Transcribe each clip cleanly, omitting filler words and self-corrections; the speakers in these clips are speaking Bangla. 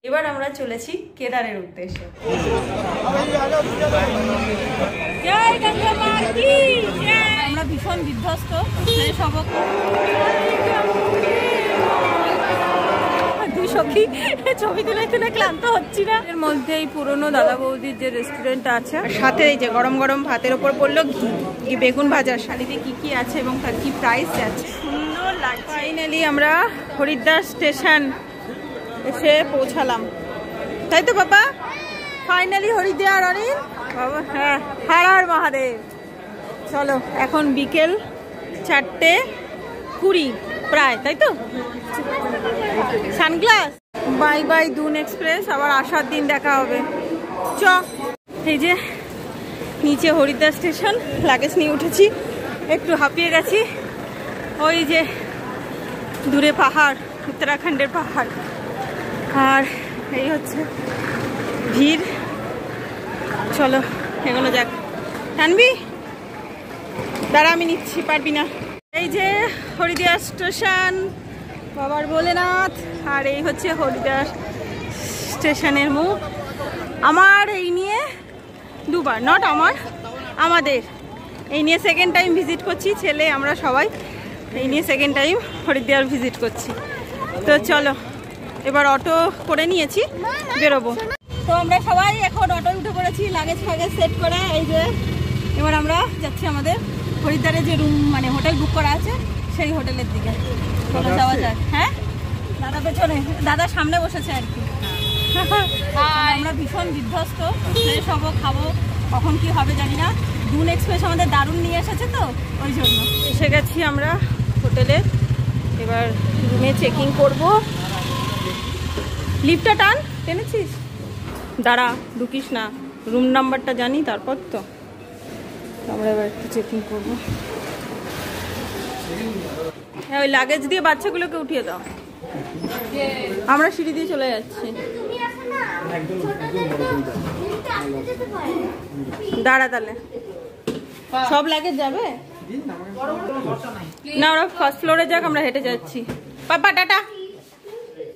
এবার আমরা চলেছি কেদারের উদ্দেশ্যে। আমরা ভীষণ বিধ্বস্ত, দুই সখী ছবি তুলে তুলে ক্লান্ত হচ্ছি না। এর মধ্যে এই পুরনো দাদা বৌদির যে রেস্টুরেন্ট আছে, সাথে এই যে গরম গরম ভাতের ওপর পড়লো ঘি, বেগুন ভাজার শাড়িতে কি কি আছে এবং তার কি প্রাইস আছে, সুন্দর লাগছে। ফাইনালি আমরা হরিদ্বার স্টেশন এসে পৌঁছালাম, তাই তো বাবা? ফাইনালি হরিদ্বার অনিল বাবা। হ্যাঁ, হর হর মহাদেব। চলো, এখন বিকেল 4:20 প্রায়, তাই তো? সানগ্লাস। বাই বাই দুন এক্সপ্রেস, আবার আসার দিন দেখা হবে। চ। এই যে নিচে হরিদ্বার স্টেশন, লাগেজ নিয়ে উঠেছি, একটু হাঁপিয়ে গেছি। ওই যে দূরে পাহাড়, উত্তরাখণ্ডের পাহাড়, আর এই হচ্ছে ভিড়। চলো এগুলো যাক। টানবি? দাঁড়া, আমি নিচ্ছি, পারবি না। এই যে হরিদ্বার স্টেশন, বাবার ভোলেনাথ, আর এই হচ্ছে হরিদ্বার স্টেশনের মুখ। আমার এই নিয়ে দুবার, নট আমার, আমাদের এই নিয়ে সেকেন্ড টাইম ভিজিট করছি, ছেলে আমরা সবাই এই নিয়ে সেকেন্ড টাইম হরিদ্বার ভিজিট করছি। তো চলো, এবার অটো করে নিয়েছি, বেরোবো। তো আমরা সবাই এখন অটো উঠে পড়েছি, লাগেজ ফাগেজ সেট করে। এই যে এবার আমরা যাচ্ছি আমাদের হরিদ্বারে যে রুম, মানে হোটেল বুক করা আছে, সেই হোটেলের দিকে। চলো যাওয়া যাক। হ্যাঁ, দাদা পেছনে, দাদা সামনে বসেছে আর কি। আমরা ভীষণ বিধ্বস্ত, ফ্রেশ হবো, খাবো, কখন কি হবে জানি না। দুন এক্সপ্রেস আমাদের দারুণ নিয়ে এসেছে, তো ওই জন্য এসে গেছি আমরা হোটেলে। এবার রুমে চেকিং করবো। লিফটটা টান, টেনেছিস? দাঁড়া, ঢুকিস না, রুম নাম্বারটা জানি তারপর তো। আমরা এবার একটু চেকিং করবো। হ্যাঁ, ওই লাগেজ দিয়ে বাচ্চাগুলোকে উঠিয়ে দাও, আমরা সিঁড়ি দিয়ে চলে যাচ্ছি। দাঁড়া, তাহলে সব লাগেজ যাবে না? ওরা ফার্স্ট ফ্লোরে যাক, আমরা হেঁটে যাচ্ছি। পাপা টাটা।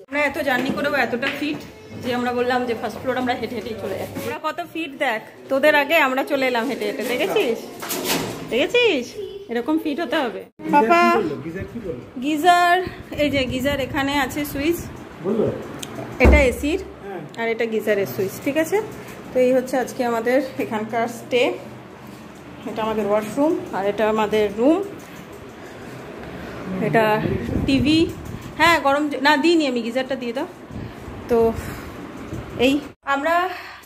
আমরা এত জার্নি করবো, এতটা ফিট যে আমরা বললাম যে ফার্স্ট ফ্লোর আমরা হেঁটে হেঁটেই চলে যাচ্ছি। আমরা কত ফিট দেখ, তোদের আগে আমরা চলে এলাম হেঁটে হেঁটে। দেখেছিস? দেখেছিস? এরকম ফিট হতে হবে। পাপা গিজার, এই যে গিজার এখানে আছে, সুইচ, এটা এসির আর এটা গিজারের সুইচ, ঠিক আছে? তো এই হচ্ছে আজকে আমাদের এখানকার স্টে। এটা আমাদের ওয়াশরুম, আর এটা আমাদের রুম, এটা টিভি। হ্যাঁ, গরম না দিইনি আমি, গিজারটা দিয়ে দাও। তো এই আমরা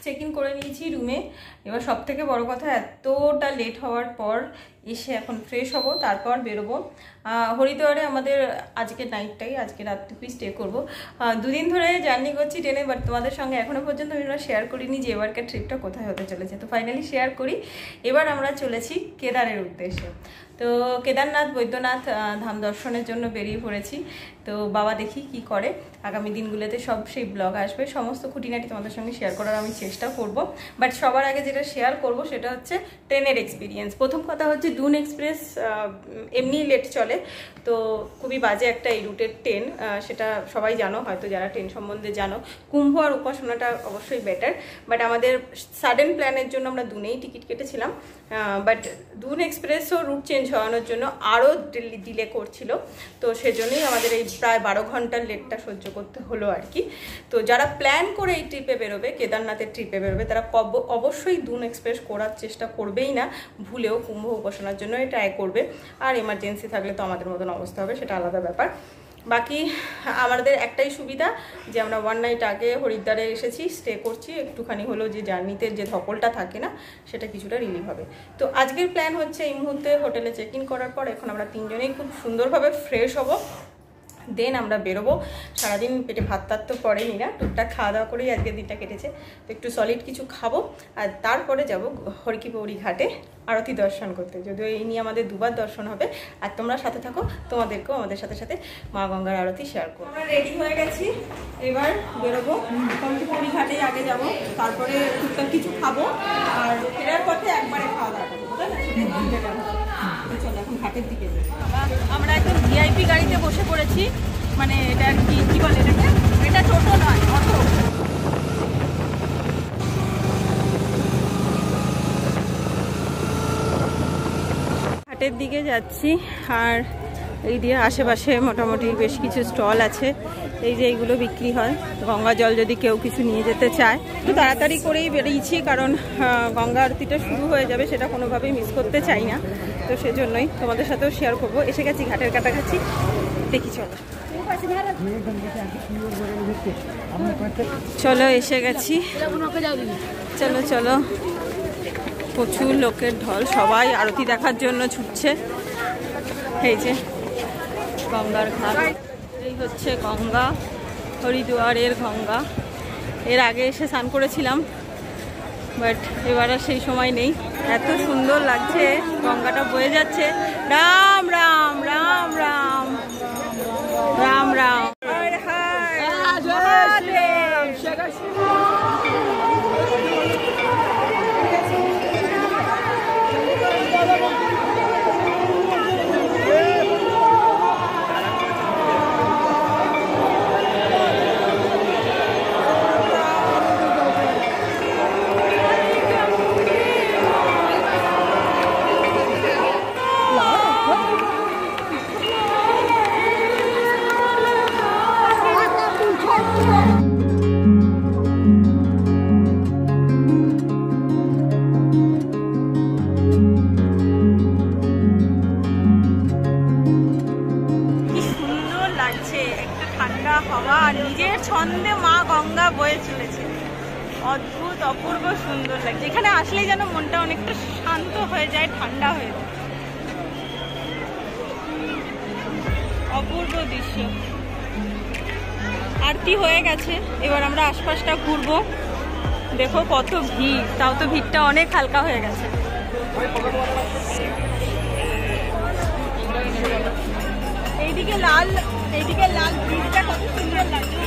চেক ইন করে নিয়েছি রুমে। এবার সব থেকে বড় কথা, এতটা লেট হওয়ার পর এসে এখন ফ্রেশ হব, তারপর বেরোবো। হরিদ্বারে আমাদের আজকে নাইটটাই, আজকে রাতটুকুই স্টে করবো। দুদিন ধরে জার্নি করছি ট্রেনে, বাট তোমাদের সঙ্গে এখনও পর্যন্ত আমরা শেয়ার করিনি যে এবারকার ট্রিপটা কোথায় হতে চলেছে। তো ফাইনালি শেয়ার করি। এবার আমরা চলেছি কেদারের উদ্দেশ্যে। তো কেদারনাথ, বৈদ্যনাথ ধাম দর্শনের জন্য বেরিয়ে পড়েছি। তো বাবা দেখি কি করে। আগামী দিনগুলোতে সব সেই ব্লগ আসবে, সমস্ত খুঁটিনাটি তোমাদের সঙ্গে শেয়ার করার আমি চেষ্টা করব। বাট সবার আগে যেটা শেয়ার করব সেটা হচ্ছে ট্রেনের এক্সপিরিয়েন্স। প্রথম কথা হচ্ছে দুন এক্সপ্রেস এমনি লেট চলে, তো খুবই বাজে একটা এই রুটের ট্রেন, সেটা সবাই জানো হয়তো, যারা ট্রেন সম্বন্ধে জানো। কুম্ভ আর উপাসনাটা অবশ্যই বেটার, বাট আমাদের সাডেন প্ল্যানের জন্য আমরা দুনেই টিকিট কেটেছিলাম। বাট দুন এক্সপ্রেসও রুট চেঞ্জ হওয়ানোর জন্য আরও ডিলে করছিল, তো সেজন্যই আমাদের এই প্রায় 12 ঘন্টার লেটটা সহ্য করতে হলো আর কি। তো যারা প্ল্যান করে এই ট্রিপে বেরোবে, কেদারনাথের ট্রিপে বেরোবে, তারা অবশ্যই দুন এক্সপ্রেস করার চেষ্টা করবেই না, ভুলেও কুম্ভ উপাসনার জন্য ট্রাই করবে। আর এমার্জেন্সি থাকলে তো আমাদের মতন অবস্থা হবে, সেটা আলাদা ব্যাপার। বাকি আমাদের একটাই সুবিধা যে আমরা 1 নাইট আগে হরিদ্বারে এসেছি, স্টে করছি, একটুখানি হলো যে জার্নিতে যে ধকলটা থাকে না সেটা কিছুটা রিলিভ হবে। তো আজকের প্ল্যান হচ্ছে এই মুহূর্তে হোটেলে চেক ইন করার পর এখন আমরা তিনজনেই খুব সুন্দরভাবে ফ্রেশ হব, দেন আমরা বেরোবো। সারাদিন পেটে ভাত টাত তো পড়েনি না, টুকটাক খাওয়া দাওয়া করেই আজকের দিনটা কেটেছে। তো একটু সলিড কিছু খাবো, আর তারপরে যাব হরকি পৌরি ঘাটে আরতি দর্শন করতে। যদিও এই নিয়ে আমাদের 2বার দর্শন হবে। আর তোমরা সাথে থাকো, তোমাদেরকেও আমাদের সাথে সাথে মা গঙ্গার আরতি শেয়ার করবো। আমরা রেডি হয়ে গেছি, এবার বেরোবো। হরকি পৌরি ঘাটে আগে যাব, তারপরে টুকটাক কিছু খাবো, আর ফেরার পথে একবারে খাওয়া দাওয়া করবো, তাই না? চলো এখন ঘাটের দিকে যাই। আমরা একদম ভিআইপি গাড়িতে বসে পড়েছি, মানে এটা কি বলে এটাকে, এটা টোটো নয়, অটো। ঘাটের দিকে যাচ্ছি। আর এই দিয়ে আশেপাশে মোটামুটি বেশ কিছু স্টল আছে, এই যে এইগুলো বিক্রি হয়। গঙ্গা জল যদি কেউ কিছু নিয়ে যেতে চায়, একটু তাড়াতাড়ি করেই বেরিয়েছি, কারণ গঙ্গা আরতিটা শুরু হয়ে যাবে, সেটা কোনোভাবেই মিস করতে চাই না। তো সেজন্যই তোমাদের সাথেও শেয়ার করবো। এসে গেছি ঘাটের কাছাকাছি, দেখি চলো। চলো এসে গেছি, চলো চলো। প্রচুর লোকের ঢল, সবাই আরতি দেখার জন্য ছুটছে। এই যে গঙ্গার ঘাট, এই হচ্ছে গঙ্গা, হরিদ্বারের গঙ্গা। এর আগে এসে স্নান করেছিলাম, বাট এবার আর সেই সময় নেই। এত সুন্দর লাগছে, গঙ্গাটা বয়ে যাচ্ছে। রাম রাম রাম রাম রাম রাম। নিজের ছন্দে মা গঙ্গা বয়ে চলেছে, অদ্ভুত অপূর্ব সুন্দর লাগছে। এখানে আসলেই যেন মনটা অনেকটা শান্ত হয়ে যায়, ঠান্ডা হয়ে যায়। অপূর্ব দৃশ্য। আরতি হয়ে গেছে, এবার আমরা আশপাশটা ঘুরবো। দেখো কত ভিড়, তাও তো ভিড়টা অনেক হালকা হয়ে গেছে। এইদিকে লাল ব্রিজটা কত সুন্দর লাগছে।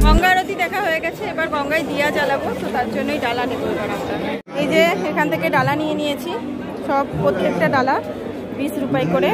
গঙ্গা আরতি দেখা হয়ে গেছে, এবার গঙ্গায় দিয়া জ্বালাবো, তো তার জন্যই ডালা নেবো এবার আমরা। এই যে এখান থেকে ডালা নিয়ে নিয়েছি, সব প্রত্যেকটা ডালা 20 রুপাই করে।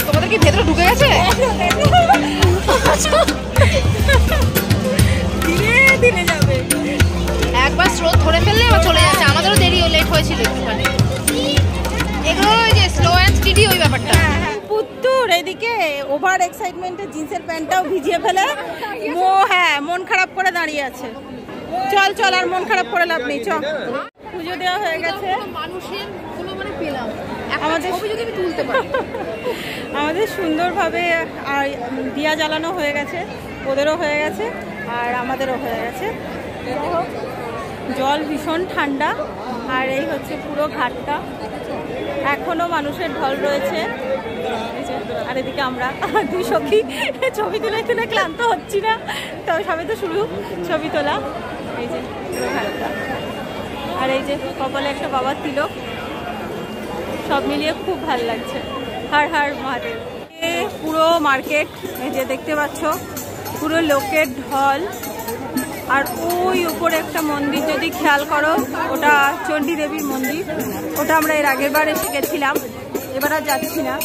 তোমাদের কি ভেতরে ঢুকে গেছে? ধীরে ধীরে যাবে, একবার স্রোত ধরে ফেললে এবার চলে যাচ্ছে। আমাদেরও দেরি লেট হয়েছিল একটুখানি। এগুলো ওই যে স্লো অ্যান্ড স্পিডি ওই ব্যাপারটা। পুত্তুর এদিকে ওভার এক্সাইটমেন্টে জিন্সের প্যান্টটাও ভিজিয়ে ফেলে মন খারাপ করে দাঁড়িয়ে আছে। চল চল, আর মন খারাপ করে লাভ নেই, চল। পুজো দেওয়া হয়ে গেছে। মানুষের গুলো মানে পেলাম আমাদের যদি আমি তুলতে পারি। আমাদের সুন্দরভাবে আর দিয়া জ্বালানো হয়ে গেছে, ওদেরও হয়ে গেছে আর আমাদেরও হয়ে গেছে। জল ভীষণ ঠান্ডা আর এই হচ্ছে পুরো ঘাটটা, এখনো মানুষের ঢল রয়েছে। আর এদিকে আমরা দুই সখী ছবি তুলে তুলে ক্লান্ত হচ্ছি না, তবে সবে তো শুরু ছবি তোলা। এই যে পুরো ঘাটটা, আর এই যে কপালে একটা বাবার তিলক, সব মিলিয়ে খুব ভালো লাগছে। হর হর মহাদেব। পুরো মার্কেট এই যে দেখতে পাচ্ছ, পুরো লোকের ঢল। আর ওই উপরে একটা মন্দির যদি খেয়াল করো, ওটা চণ্ডী দেবীর মন্দির, ওটা আমরা এর আগের বার এসে গেছিলাম, এবার আর যাচ্ছি না।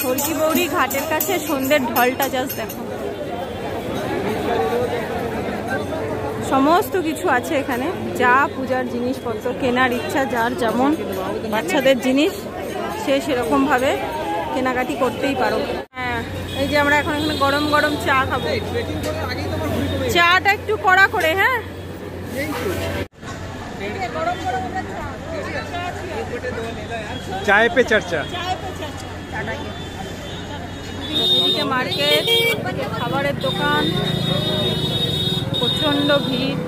হলকি বৌড়ি ঘাটের কাছে সন্ধ্যের ঢলটা জাস্ট দেখো, সমস্ত কিছু আছে এখানে, যা পূজার জিনিসপত্র কেনার ইচ্ছা যার যেমন, বাচ্চাদের জিনিস সে সেরকমভাবে কেনাকাটি করতেই পারো। হ্যাঁ, এই যে আমরা এখন এখানে গরম গরম চা খাবো, চাটা একটু কড়া করে। হ্যাঁ, চায় পে চর্চা। এদিকে মার্কেট, খাবারের দোকান, প্রচন্ড ভিড়।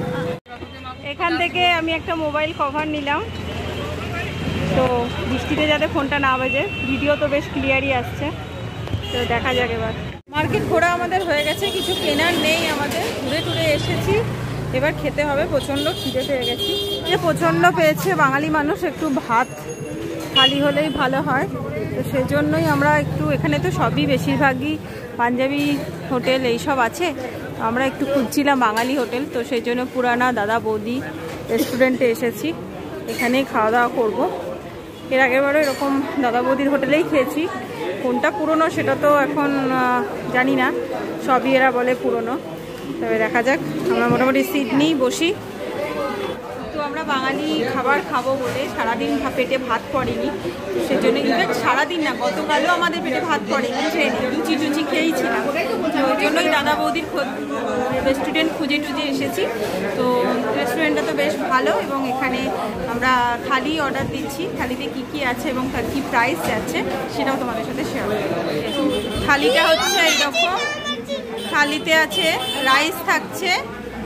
এখান থেকে আমি একটা মোবাইল কভার নিলাম, তো বৃষ্টিতে যাতে ফোনটা না বাজে। ভিডিও তো বেশ ক্লিয়ারই আসছে, তো দেখা যাক। এবার মার্কেট ঘোরা আমাদের হয়ে গেছে, কিছু কেনার নেই আমাদের, ঘুরে টুরে এসেছি, এবার খেতে হবে। প্রচণ্ড খিদে পেয়ে গেছি, যে প্রচণ্ড পেয়েছে বাঙালি মানুষ, একটু ভাত খালি হলেই ভালো হয়, তো সেজন্যই আমরা একটু, এখানে তো সবই বেশিরভাগই পাঞ্জাবি হোটেল এইসব আছে, আমরা একটু খুঁজছিলাম বাঙালি হোটেল, তো সেই জন্য পুরানা দাদা বৌদি রেস্টুরেন্টে এসেছি, এখানেই খাওয়া দাওয়া করবো। এর আগেরবারও এরকম দাদা বৌদির হোটেলেই খেয়েছি, কোনটা পুরনো সেটা তো এখন জানি না, সবই এরা বলে পুরনো। তবে দেখা যাক, আমরা মোটামুটি সিট নিয়েই বসি। তো আমরা বাঙালি খাবার খাবো বলে সারাদিন পেটে ভাত পড়েনি, তো সেজন্য ইনফ্যাক্ট সারাদিন না, গতকালও আমাদের পেটে ভাত পড়েনি, লুচি টুচি খেয়েছিলাম, তো ওই জন্যই দাদা বৌদির রেস্টুরেন্ট খুঁজে টুজে এসেছি। তো রেস্টুরেন্টটা তো বেশ ভালো, এবং এখানে আমরা থালি অর্ডার দিচ্ছি, থালিতে কী কী আছে এবং তার কী প্রাইস যাচ্ছে সেটাও তোমাদের সাথে শেয়ার করব। থালিটা হচ্ছে এইরকম, থালিতে আছে রাইস থাকছে,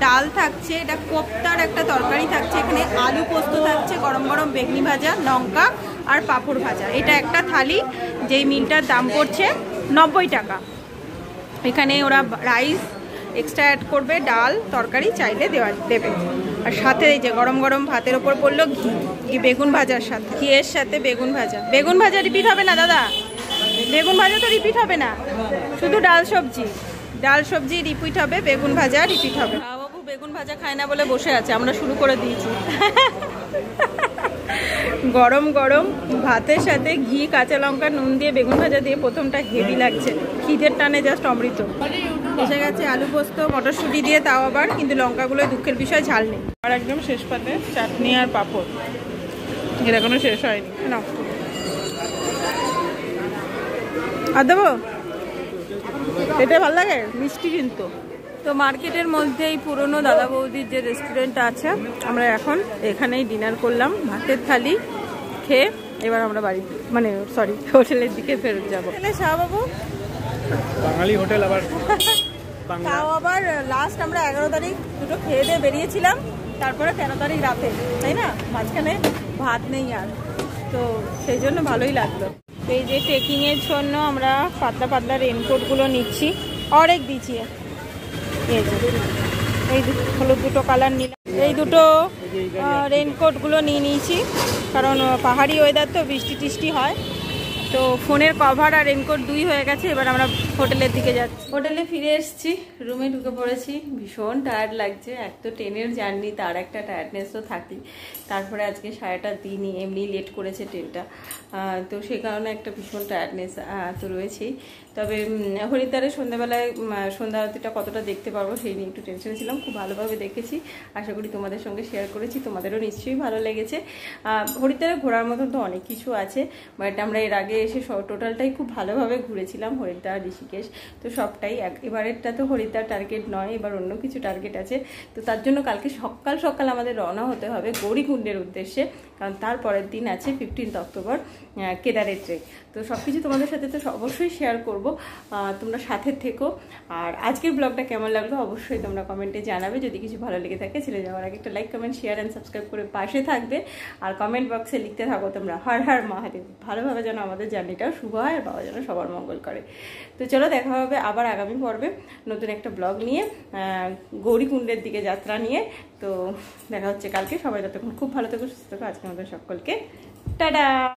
ডাল থাকছে, এটা কোপ্তার একটা তরকারি থাকছে, এখানে আলু পোস্ত থাকছে, গরম গরম বেগনি ভাজা, লঙ্কা আর পাঁপড় ভাজা। এটা একটা থালি, যেই মিলটার দাম পড়ছে 90 টাকা। এখানে ওরা রাইস এক্সট্রা অ্যাড করবে, ডাল তরকারি চাইলে দেবে। আর সাথে এই যে গরম গরম ভাতের ওপর পড়লো ঘি, বেগুন ভাজার সাথে, ঘিয়ের সাথে বেগুন ভাজা। বেগুন ভাজা রিপিট হবে না দাদা, বেগুন ভাজা তো রিপিট হবে না, শুধু ডাল সবজি, ডাল সবজি রিপিট হবে, বেগুন ভাজা রিপিট হবে। বাবু বেগুন ভাজা খায় না বলে বসে আছে, আমরা শুরু করে দিয়েছি। গরম গরম ভাতের সাথে ঘি, কাঁচা লঙ্কা, নুন দিয়ে বেগুন ভাজা দিয়ে প্রথমটা হেভি লাগছে, খিদের টানে জাস্ট অমৃত। এসে গেছে আলু পোস্ত মটরশুঁটি দিয়ে, তাও আবার কিন্তু লঙ্কাগুলোই দুঃখের বিষয় ঝাল নেই। আর একদম শেষ পাতে চাটনি আর পাঁপড়, এটা এখনো শেষ হয়নি। না আর দেবো, এটা ভালো লাগে মিষ্টি কিন্তু। তো মার্কেটের মধ্যেই পুরনো দাদা বৌদির যে রেস্টুরেন্ট আছে, আমরা এখন এখানেই ডিনার করলাম, ভাতের থালি খেয়ে এবার আমরা বাড়ি, মানে সরি হোটেলের দিকে ফেরত যাবো। শাহবাবু বাঙালি হোটেল, আবার তাও আবার লাস্ট আমরা 11 তারিখ দুটো খেয়ে দিয়ে বেরিয়েছিলাম, তারপরে 13 তারিখ রাতে, তাই না, মাঝখানে ভাত নেই আর, তো সেই জন্য ভালোই লাগলো। এই যে ট্রেকিংয়ের জন্য আমরা পাতলা পাতলা রেনকোটগুলো নিচ্ছি, অনেক দিচ্ছি, এই হলুদ দুটো কালার নিলাম, এই দুটো রেনকোটগুলো নিয়ে নিয়েছি, কারণ পাহাড়ি ওয়েদার তো, বৃষ্টি টিষ্টি হয়, তো ফোনের কভার আর রেনকোট দুই হয়ে গেছে। এবার আমরা হোটেলের দিকে যাচ্ছি। হোটেলে ফিরে এসেছি, রুমে ঢুকে পড়েছি, ভীষণ টায়ার্ড লাগছে, এক তো ট্রেনের জার্নি, তার একটা টায়ার্ডনেস তো থাকি, তারপরে আজকে সারাটা দিনই এমনি লেট করেছে ট্রেনটা, তো সেই কারণে একটা ভীষণ টায়ার্ডনেস তো রয়েছেই। তবে হরিদ্বারে সন্ধ্যাবেলায় সন্ধ্যা আরতিটা কতটা দেখতে পারবো সেই নিয়ে একটু টেনশন ছিলাম, খুব ভালোভাবে দেখেছি, আশা করি তোমাদের সঙ্গে শেয়ার করেছি, তোমাদেরও নিশ্চয়ই ভালো লেগেছে। হরিদ্বারে ঘোরার মতন তো অনেক কিছু আছে, বাট আমরা এর আগে এসে টোটালটাই খুব ভালোভাবে ঘুরেছিলাম, হরিদ্বার, ঋষিকেশ, ঋষিকেশ, তো সবটাই এবারেরটা তো হরিদ্বার টার্গেট নয়, এবার অন্য কিছু টার্গেট আছে। তো তার জন্য কালকে সকাল সকাল আমাদের রওনা হতে হবে গৌরীকুণ্ডের উদ্দেশ্যে, কারণ তারপরের দিন আছে 15 অক্টোবর কেদারের ট্রেক। তো সব কিছু তোমাদের সাথে তো অবশ্যই শেয়ার করব, তোমরা সাথে থেকো। আর আজকের ব্লগটা কেমন লাগলো অবশ্যই তোমরা কমেন্টে জানাবে। যদি কিছু ভালো লেগে থাকে ছেড়ে যাওয়ার আগে একটা like, comment, share and subscribe করে পাশে থাকবে। আর কমেন্ট বক্সে লিখতে থাকো তোমরা হর হর মহাদেব, ভালোভাবে যেন আমাদের জার্নিটাও শুভ হয় আর বাবা যেন সবার মঙ্গল করে। তো চলো দেখা হবে আবার আগামী পর্বে নতুন একটা ব্লগ নিয়ে, গৌরীকুণ্ডের দিকে যাত্রা নিয়ে। তো দেখা হচ্ছে কালকে। সবাই ততক্ষণ খুব ভালো থেকো, সুস্থ থেকো। আজকের মতো সকলকে টাটা।